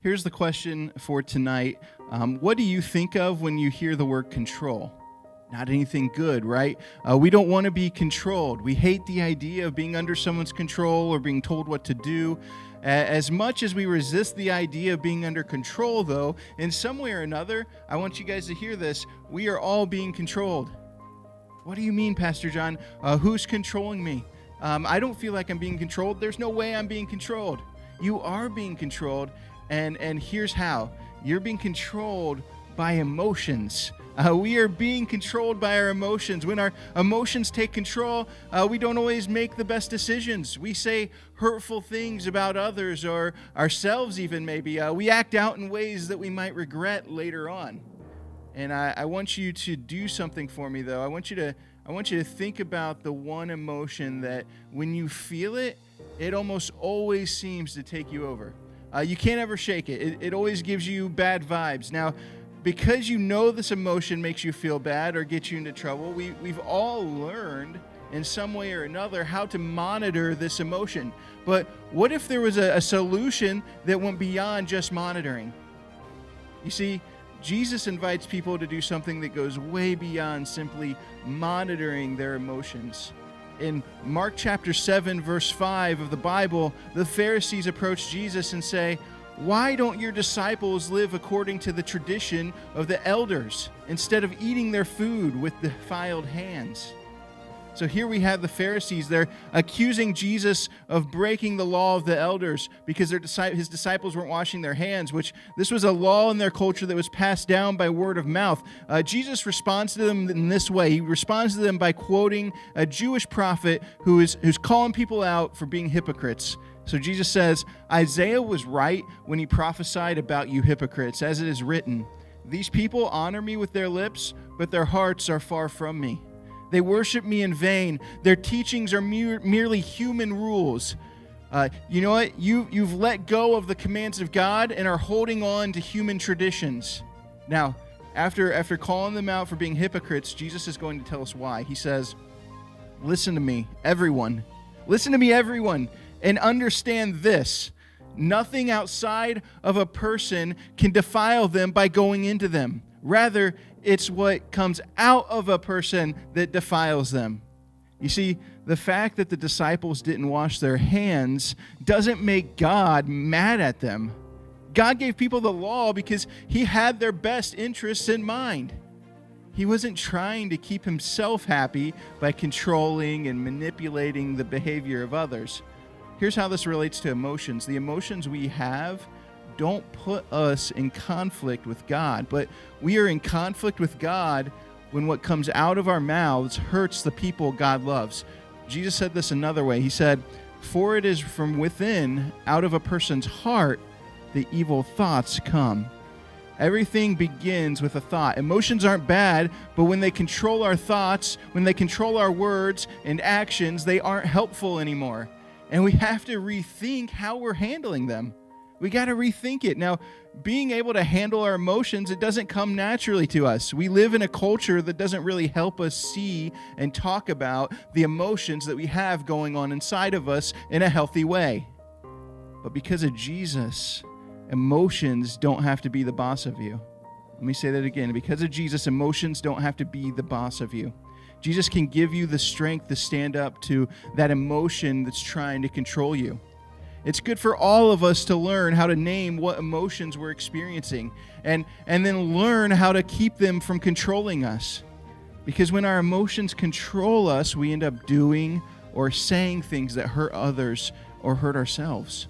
Here's the question for tonight. What do you think of when you hear the word control? Not anything good, right? We don't want to be controlled. We hate the idea of being under someone's control or being told what to do. As much as we resist the idea of being under control, though, in some way or another, I want you guys to hear this, we are all being controlled. What do you mean, Pastor John? Who's controlling me? I don't feel like I'm being controlled. There's no way I'm being controlled. You are being controlled. And here's how. You're being controlled by emotions. We are being controlled by our emotions. When our emotions take control, we don't always make the best decisions. We say hurtful things about others or ourselves even maybe. We act out in ways that we might regret later on. And I want you to do something for me, though. I want you to think about the one emotion that when you feel it, it almost always seems to take you over. You can't ever shake it. It always gives you bad vibes. Now, because you know this emotion makes you feel bad or gets you into trouble, we've all learned in some way or another how to monitor this emotion. But what if there was a solution that went beyond just monitoring? You see, Jesus invites people to do something that goes way beyond simply monitoring their emotions. In Mark chapter 7, verse 5 of the Bible, the Pharisees approach Jesus and say, "Why don't your disciples live according to the tradition of the elders instead of eating their food with defiled hands?" So here we have the Pharisees. They're accusing Jesus of breaking the law of the elders because his disciples weren't washing their hands, which this was a law in their culture that was passed down by word of mouth. Jesus responds to them in this way. He responds to them by quoting a Jewish prophet who's calling people out for being hypocrites. So Jesus says, "Isaiah was right when he prophesied about you hypocrites, as it is written, 'These people honor me with their lips, but their hearts are far from me. They worship me in vain. Their teachings are merely human rules.'" You know what? You've let go of the commands of God and are holding on to human traditions. Now, after calling them out for being hypocrites, Jesus is going to tell us why. He says, "Listen to me, everyone. Listen to me, everyone, and understand this. Nothing outside of a person can defile them by going into them. Rather, it's what comes out of a person that defiles them." You see, the fact that the disciples didn't wash their hands doesn't make God mad at them. God gave people the law because he had their best interests in mind. He wasn't trying to keep himself happy by controlling and manipulating the behavior of others. Here's how this relates to emotions. The emotions we have don't put us in conflict with God, but we are in conflict with God when what comes out of our mouths hurts the people God loves. Jesus said this another way. He said, "For it is from within, out of a person's heart, the evil thoughts come." Everything begins with a thought. Emotions aren't bad, but when they control our thoughts, when they control our words and actions, they aren't helpful anymore. And we have to rethink how we're handling them. We got to rethink it. Now, being able to handle our emotions, it doesn't come naturally to us. We live in a culture that doesn't really help us see and talk about the emotions that we have going on inside of us in a healthy way. But because of Jesus, emotions don't have to be the boss of you. Let me say that again. Because of Jesus, emotions don't have to be the boss of you. Jesus can give you the strength to stand up to that emotion that's trying to control you. It's good for all of us to learn how to name what emotions we're experiencing and then learn how to keep them from controlling us. Because when our emotions control us, we end up doing or saying things that hurt others or hurt ourselves.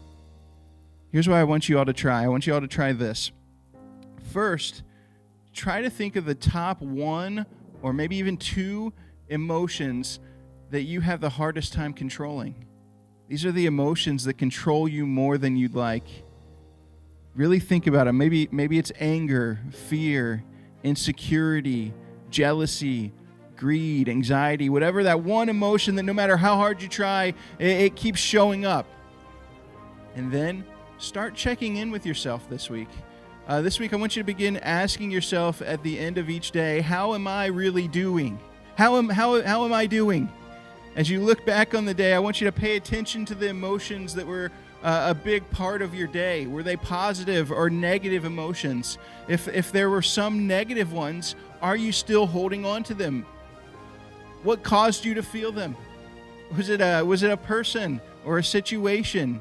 Here's what I want you all to try. I want you all to try this. First, try to think of the top one or maybe even two emotions that you have the hardest time controlling. These are the emotions that control you more than you'd like. Really think about it. Maybe it's anger, fear, insecurity, jealousy, greed, anxiety, whatever that one emotion that no matter how hard you try, it keeps showing up. And then start checking in with yourself this week. This week, I want you to begin asking yourself at the end of each day, how am I really doing? How am I doing? As you look back on the day, I want you to pay attention to the emotions that were a big part of your day? Were they positive or negative emotions? If there were some negative ones, are you still holding on to them? What caused you to feel them? Was it a person or a situation?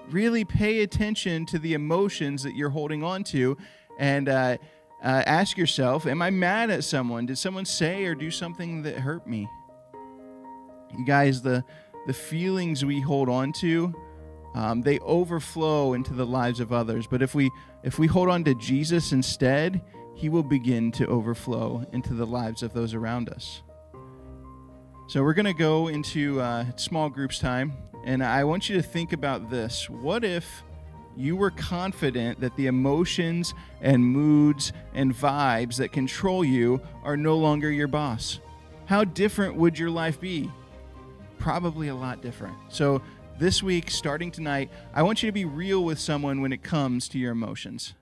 Really pay attention to the emotions that you're holding on to, and ask yourself, am I mad at someone? Did someone say or do something that hurt me? You guys, the feelings we hold on to, they overflow into the lives of others. But if we hold on to Jesus instead, he will begin to overflow into the lives of those around us. So we're going to go into small groups time, and I want you to think about this. What if you were confident that the emotions and moods and vibes that control you are no longer your boss? How different would your life be? Probably a lot different. So this week, starting tonight, I want you to be real with someone when it comes to your emotions.